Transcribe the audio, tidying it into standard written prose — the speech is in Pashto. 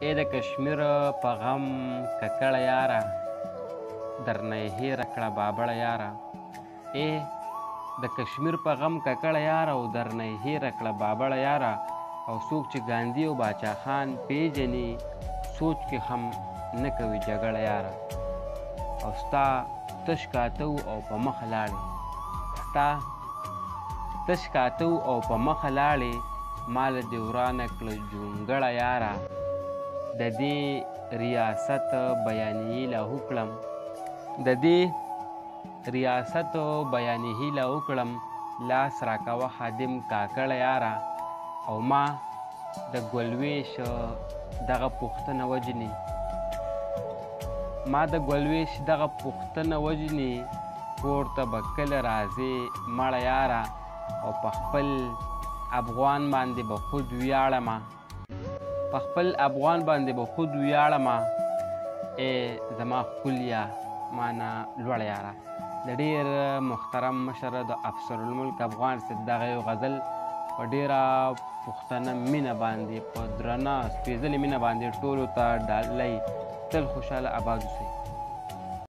ای د کشمیر په غم ککړه یاره، درنه یې هېره کړه بابړه یاره. ای د کشمیر په غم ککړه یاره او درنه یې هېره کړه بابړه یاره. او څوک چې ګاندي او باچا خان پیژني، سوچ کې هم نه کوي جګړه یاره. او ستا تش کاته او په مخه لاړې، ستا تش کاته او په مخه لاړې، مال دې ورانه کړه جونګړه یاره. د دې ریاست بیانیې لا وکړم، د دې ریاست بیانیې لا وکړم، لاس راکوه خادم کاکړه یاره. او ما د ګلویش دغه پوښتنه وجني، ما د ګلویش دغه پوښتنه وجني، کور ته به کله راځې مړه یاره. او په خپل افغان باندې به خود ویاړمه، په خپل افغان باندې به خود ویاړمه. ای زما ښکليه مانه لوړه یاره. د ډېر محترم مشر د افسر الملک افغان صاحب دغه یو غزل په ډېره پښتنه مینه باندې، په درنه سپېڅلې مینه باندې ټولو ته ډالۍ. تل خوشحاله آباد اوسئ.